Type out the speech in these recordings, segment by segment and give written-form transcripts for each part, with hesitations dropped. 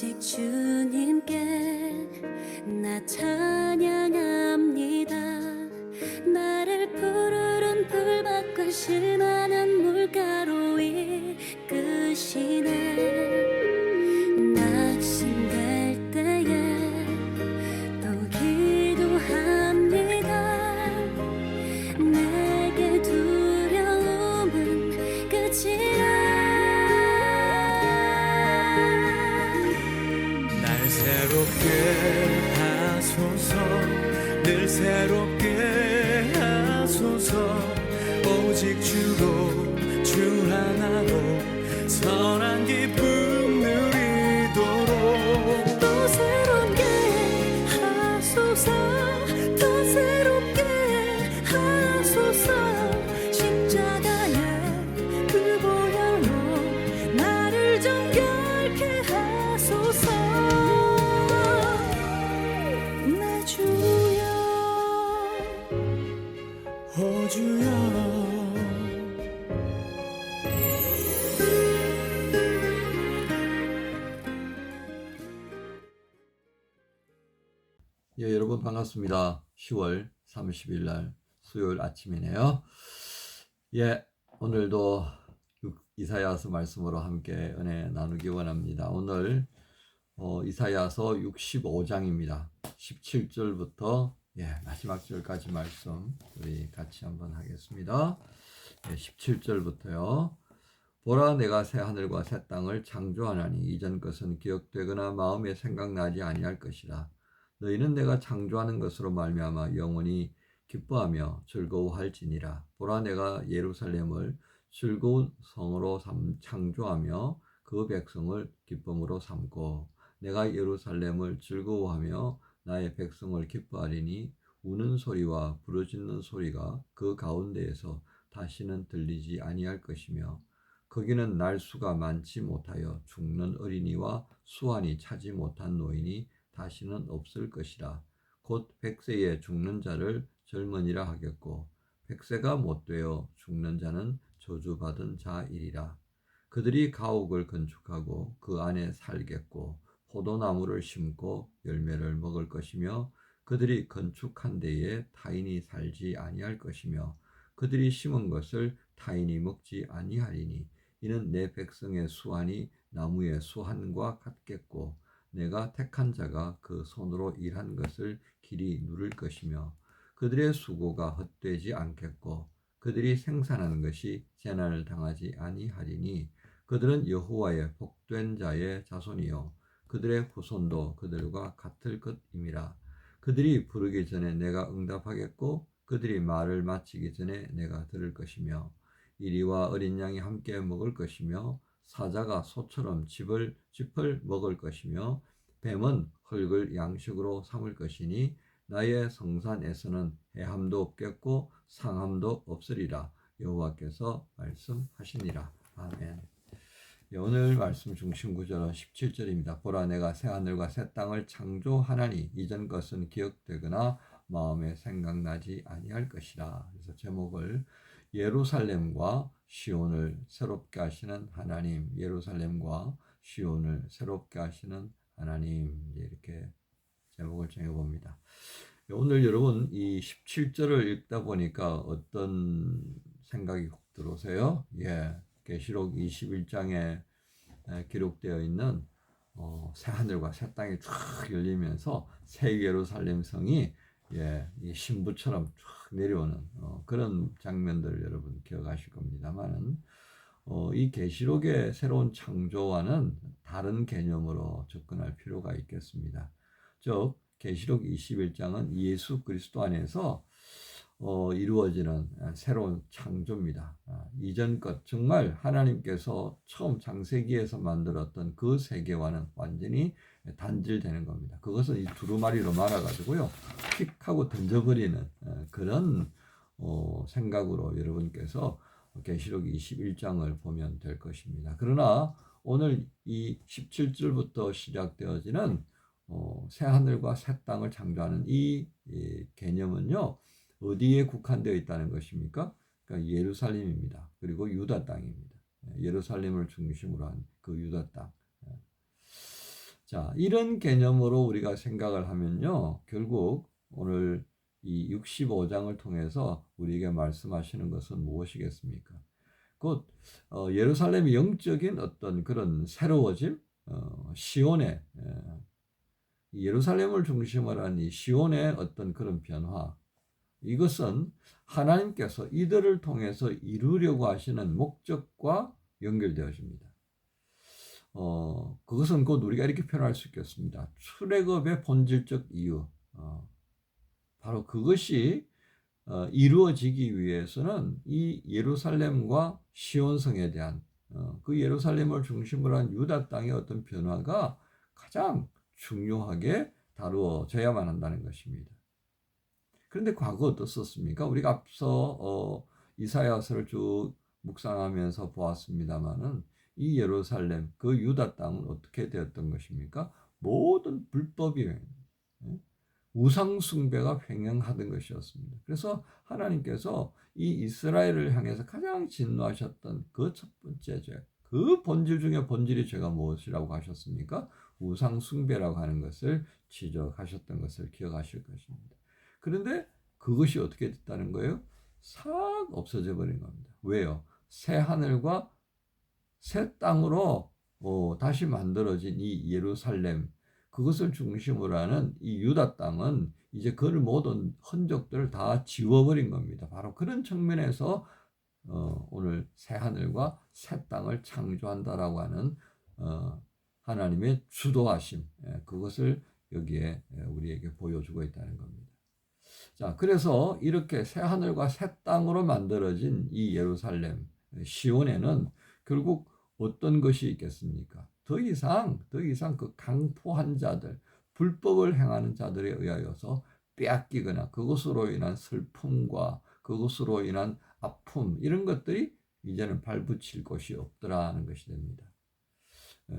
오직 주님께 나 찬양합니다. 나를 푸르른 풀 밖을 실만한 물가로 이끄시네. 낙심될 때에 또 기도합니다. 내게 두려움은 끝이야. 날 새롭게 하소서, 늘 새롭게 하소서. 오직 주로 주 하나로 선한 기쁨 누리도록. 또 새롭게 하소서, 더 새롭게 하소서. 십자가의 그 보혈로 나를 정결케 하소서. 내 주여, 오 주여. 예, 여러분 반갑습니다. 10월 30일 날 수요일 아침이네요. 예, 오늘도 이사야서 말씀으로 함께 은혜 나누기 원합니다. 오늘 이사야서 65장입니다. 17절부터 마지막 절까지 말씀 우리 같이 한번 하겠습니다. 17절부터요. 보라, 내가 새 하늘과 새 땅을 창조하나니 이전 것은 기억되거나 마음에 생각나지 아니할 것이라. 너희는 내가 창조하는 것으로 말미암아 영원히 기뻐하며 즐거워할지니라. 보라, 내가 예루살렘을 즐거운 성으로 창조하며 그 백성을 기쁨으로 삼고, 내가 예루살렘을 즐거워하며 나의 백성을 기뻐하리니 우는 소리와 부르짖는 소리가 그 가운데에서 다시는 들리지 아니할 것이며, 거기는 날수가 많지 못하여 죽는 어린이와 수완이 차지 못한 노인이 다시는 없을 것이라. 곧 100세에 죽는 자를 젊은이라 하겠고, 100세가 못되어 죽는 자는 저주받은 자이리라. 그들이 가옥을 건축하고 그 안에 살겠고, 포도나무를 심고 열매를 먹을 것이며, 그들이 건축한 데에 타인이 살지 아니할 것이며, 그들이 심은 것을 타인이 먹지 아니하리니, 이는 내 백성의 수완이 나무의 수한과 같겠고, 내가 택한 자가 그 손으로 일한 것을 길이 누릴 것이며, 그들의 수고가 헛되지 않겠고, 그들이 생산하는 것이 재난을 당하지 아니하리니, 그들은 여호와의 복된 자의 자손이요 그들의 후손도 그들과 같을 것임이라. 그들이 부르기 전에 내가 응답하겠고, 그들이 말을 마치기 전에 내가 들을 것이며, 이리와 어린 양이 함께 먹을 것이며, 사자가 소처럼 짚을 먹을 것이며, 뱀은 흙을 양식으로 삼을 것이니, 나의 성산에서는 해함도 없겠고 상함도 없으리라. 여호와께서 말씀하시니라. 아멘. 오늘 말씀 중심 구절은 17절입니다. 보라, 내가 새 하늘과 새 땅을 창조하나니 이전 것은 기억되거나 마음에 생각나지 아니할 것이라. 그래서 제목을 예루살렘과 시온을 새롭게 하시는 하나님, 예루살렘과 시온을 새롭게 하시는 하나님, 이렇게 제목을 정해봅니다. 오늘 여러분 이 17절을 읽다 보니까 어떤 생각이 들어오세요? 계시록 21장에 기록되어 있는 새 하늘과 새 땅이 쫙 열리면서 새 예루살렘 성이 이 신부처럼 쫙 내려오는 그런 장면들을 여러분 기억하실 겁니다만은, 이 계시록의 새로운 창조와는 다른 개념으로 접근할 필요가 있겠습니다. 즉 계시록 21장은 예수 그리스도 안에서 이루어지는 새로운 창조입니다. 이전 것, 정말 하나님께서 처음 창세기에서 만들었던 그 세계와는 완전히 단절되는 겁니다. 그것은 이 두루마리로 말아가지고요, 픽 하고 던져버리는 그런 생각으로 여러분께서 계시록 21장을 보면 될 것입니다. 그러나 오늘 이 17절부터 시작되어지는 새 하늘과 새 땅을 창조하는 이 개념은요, 어디에 국한되어 있다는 것입니까? 그러니까 예루살렘입니다. 그리고 유다 땅입니다. 예루살렘을 중심으로 한 그 유다 땅. 자, 이런 개념으로 우리가 생각을 하면요, 결국 오늘 이 65장을 통해서 우리에게 말씀하시는 것은 무엇이겠습니까? 곧 예루살렘의 영적인 어떤 그런 새로워짐, 시온의 예루살렘을 중심으로 한 이 시온의 어떤 그런 변화, 이것은 하나님께서 이들을 통해서 이루려고 하시는 목적과 연결되어집니다. 그것은 곧 우리가 이렇게 표현할 수 있겠습니다. 출애굽의 본질적 이유, 바로 그것이 이루어지기 위해서는 이 예루살렘과 시온성에 대한 그 예루살렘을 중심으로 한 유다 땅의 어떤 변화가 가장 중요하게 다루어져야만 한다는 것입니다. 그런데 과거 어떻습니까? 우리가 앞서 이사야서를 쭉 묵상하면서 보았습니다마는 이 예루살렘, 그 유다 땅은 어떻게 되었던 것입니까? 모든 불법이 우상 숭배가 횡행하던 것이었습니다. 그래서 하나님께서 이 이스라엘을 향해서 가장 진노하셨던 그 첫 번째 죄, 그 본질 중에 본질의 죄가 무엇이라고 하셨습니까? 우상 숭배라고 하는 것을 지적하셨던 것을 기억하실 것입니다. 그런데 그것이 어떻게 됐다는 거예요? 싹 없어져 버린 겁니다. 왜요? 새 하늘과 새 땅으로 다시 만들어진 이 예루살렘, 그것을 중심으로 하는 이 유다 땅은 이제 그 모든 흔적들을 다 지워버린 겁니다. 바로 그런 측면에서 오늘 새 하늘과 새 땅을 창조한다라고 하는 하나님의 주도하심, 그것을 여기에 우리에게 보여주고 있다는 겁니다. 자, 그래서 이렇게 새 하늘과 새 땅으로 만들어진 이 예루살렘, 시온에는 결국 어떤 것이 있겠습니까? 더 이상 그 강포한 자들, 불법을 행하는 자들에 의하여서 빼앗기거나 그것으로 인한 슬픔과 그것으로 인한 아픔, 이런 것들이 이제는 발붙일 곳이 없더라는 것이 됩니다.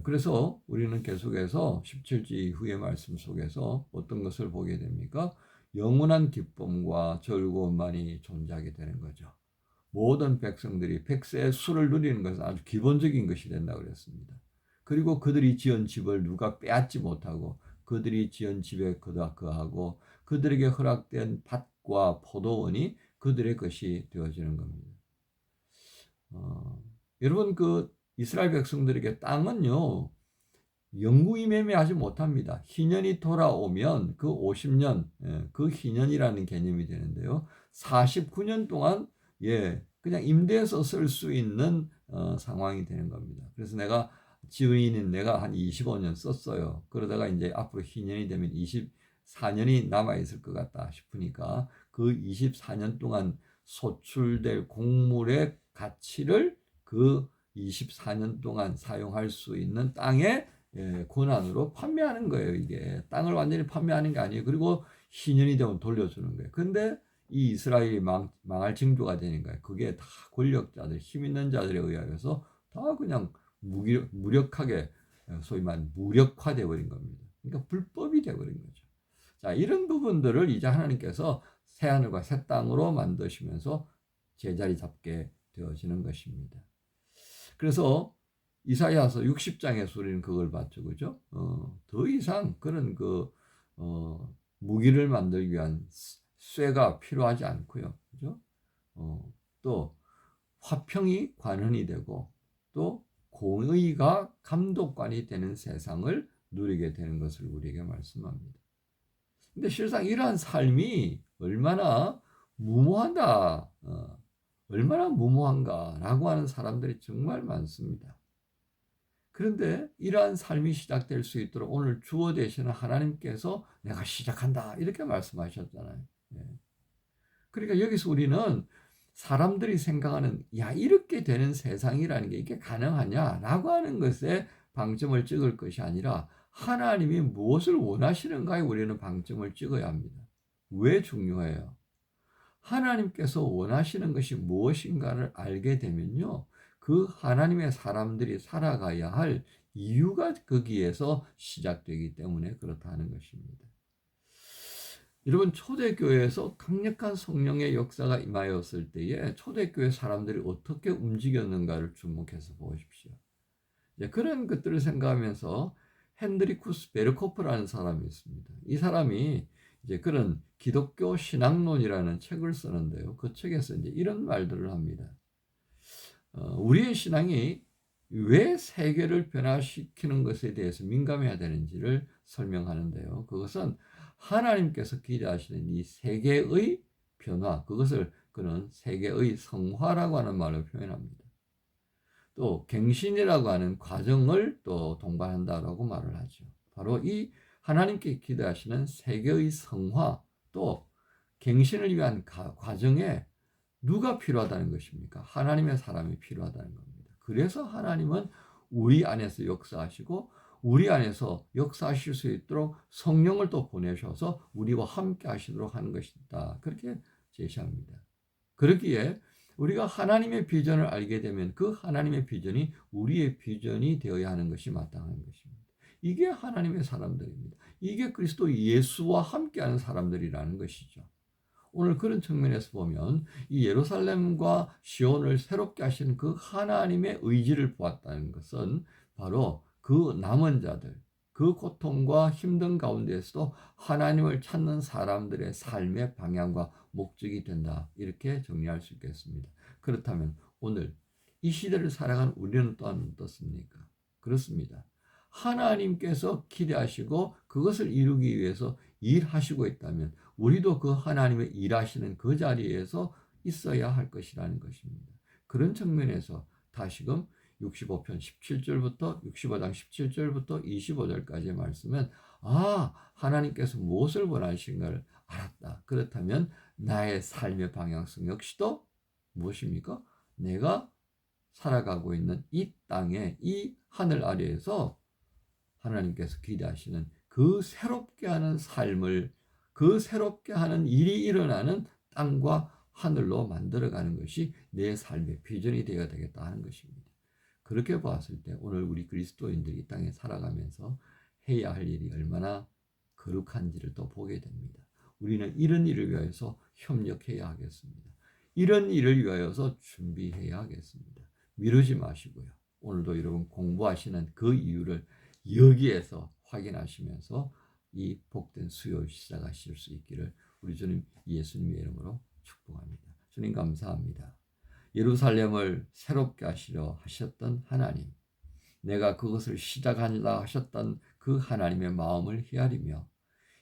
그래서 우리는 계속해서 17절 이후의 말씀 속에서 어떤 것을 보게 됩니까? 영원한 기쁨과 즐거움만이 존재하게 되는 거죠. 모든 백성들이 백세의 수를 누리는 것은 아주 기본적인 것이 된다고 그랬습니다. 그리고 그들이 지은 집을 누가 빼앗지 못하고 그들이 지은 집에 거하고 그들에게 허락된 밭과 포도원이 그들의 것이 되어지는 겁니다. 여러분, 그 이스라엘 백성들에게 땅은요, 영구히 매매하지 못합니다. 희년이 돌아오면 그 50년, 그 희년이라는 개념이 되는데요. 49년 동안 그냥 임대해서 쓸 수 있는 상황이 되는 겁니다. 그래서 내가 지인인 내가 한 25년 썼어요. 그러다가 이제 앞으로 희년이 되면 24년이 남아 있을 것 같다 싶으니까 그 24년 동안 소출될 곡물의 가치를 그 24년 동안 사용할 수 있는 땅의 권한으로 판매하는 거예요. 이게 땅을 완전히 판매하는 게 아니에요. 그리고 희년이 되면 돌려주는 거예요. 근데 이 이스라엘이 망할 징조가 되는 거예요. 그게 다 권력자들, 힘 있는 자들에 의하여서 다 그냥 무력하게, 소위 말하는 무력화되어 버린 겁니다. 그러니까 불법이 되어 버린 거죠. 자, 이런 부분들을 이제 하나님께서 새 하늘과 새 땅으로 만드시면서 제자리 잡게 되어지는 것입니다. 그래서 이사야서 60장에서 우리는 그걸 봤죠. 그죠? 더 이상 그런 무기를 만들기 위한 쇠가 필요하지 않고요. 그죠? 또 화평이 관원이 되고 또 공의가 감독관이 되는 세상을 누리게 되는 것을 우리에게 말씀합니다. 근데 실상 이러한 삶이 얼마나 무모하다, 얼마나 무모한가라고 하는 사람들이 정말 많습니다. 그런데 이러한 삶이 시작될 수 있도록 오늘 주어 되시는 하나님께서 내가 시작한다 이렇게 말씀하셨잖아요. 그러니까 여기서 우리는 사람들이 생각하는 이렇게 되는 세상이라는 게 이게 가능하냐라고 하는 것에 방점을 찍을 것이 아니라 하나님이 무엇을 원하시는가에 우리는 방점을 찍어야 합니다. 왜 중요해요? 하나님께서 원하시는 것이 무엇인가를 알게 되면요, 그 하나님의 사람들이 살아가야 할 이유가 거기에서 시작되기 때문에 그렇다는 것입니다. 여러분, 초대교회에서 강력한 성령의 역사가 임하였을 때에 초대교회 사람들이 어떻게 움직였는가를 주목해서 보십시오. 그런 것들을 생각하면서 핸드리쿠스 베르코프라는 사람이 있습니다. 이 사람이 이제 그런 기독교 신앙론이라는 책을 쓰는데요. 그 책에서 이제 이런 말들을 합니다. 우리의 신앙이 왜 세계를 변화시키는 것에 대해서 민감해야 되는지를 설명하는데요. 그것은 하나님께서 기대하시는 이 세계의 변화, 그것을 그는 세계의 성화라고 하는 말로 표현합니다. 또 갱신이라고 하는 과정을 또 동반한다라고 말을 하죠. 바로 이 하나님께 기대하시는 세계의 성화, 또 갱신을 위한 과정에 누가 필요하다는 것입니까? 하나님의 사람이 필요하다는 겁니다. 그래서 하나님은 우리 안에서 역사하시고 우리 안에서 역사하실 수 있도록 성령을 또 보내셔서 우리와 함께 하시도록 하는 것이다. 그렇게 제시합니다. 그러기에 우리가 하나님의 비전을 알게 되면 그 하나님의 비전이 우리의 비전이 되어야 하는 것이 마땅한 것입니다. 이게 하나님의 사람들입니다. 이게 그리스도 예수와 함께하는 사람들이라는 것이죠. 오늘 그런 측면에서 보면 이 예루살렘과 시온을 새롭게 하시는 그 하나님의 의지를 보았다는 것은 바로 그 남은 자들, 그 고통과 힘든 가운데에서도 하나님을 찾는 사람들의 삶의 방향과 목적이 된다. 이렇게 정리할 수 있겠습니다. 그렇다면 오늘 이 시대를 살아가는 우리는 또한 어떻습니까? 그렇습니다. 하나님께서 기대하시고 그것을 이루기 위해서 일하시고 있다면 우리도 그 하나님의 일하시는 그 자리에서 있어야 할 것이라는 것입니다. 그런 측면에서 다시금 65편 17절부터 65장 17절부터 25절까지의 말씀은 하나님께서 무엇을 원하시는가를 알았다. 그렇다면 나의 삶의 방향성 역시도 무엇입니까? 내가 살아가고 있는 이 땅에 이 하늘 아래에서 하나님께서 기대하시는 그 새롭게 하는 삶을 그 새롭게 하는 일이 일어나는 땅과 하늘로 만들어가는 것이 내 삶의 비전이 되어야 되겠다 하는 것입니다. 그렇게 봤을 때 오늘 우리 그리스도인들이 이 땅에 살아가면서 해야 할 일이 얼마나 거룩한지를 또 보게 됩니다. 우리는 이런 일을 위해서 협력해야 하겠습니다. 이런 일을 위하여서 준비해야 하겠습니다. 미루지 마시고요. 오늘도 여러분 공부하시는 그 이유를 여기에서 확인하시면서 이 복된 수요 시작하실 수 있기를 우리 주님 예수님의 이름으로 축복합니다. 주님 감사합니다. 예루살렘을 새롭게 하시려 하셨던 하나님, 내가 그것을 시작하려 하셨던 그 하나님의 마음을 헤아리며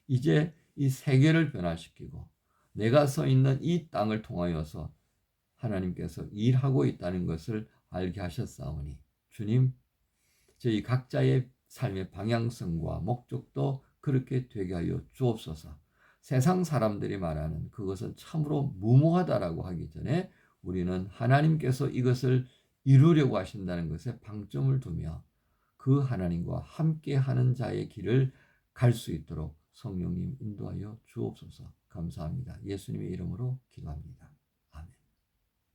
이제 이 세계를 변화시키고 내가 서 있는 이 땅을 통하여서 하나님께서 일하고 있다는 것을 알게 하셨사오니 주님, 저희 각자의 삶의 방향성과 목적도 그렇게 되게 하여 주옵소서. 세상 사람들이 말하는 그것은 참으로 무모하다라고 하기 전에 우리는 하나님께서 이것을 이루려고 하신다는 것에 방점을 두며 그 하나님과 함께하는 자의 길을 갈 수 있도록 성령님 인도하여 주옵소서. 감사합니다. 예수님의 이름으로 기도합니다.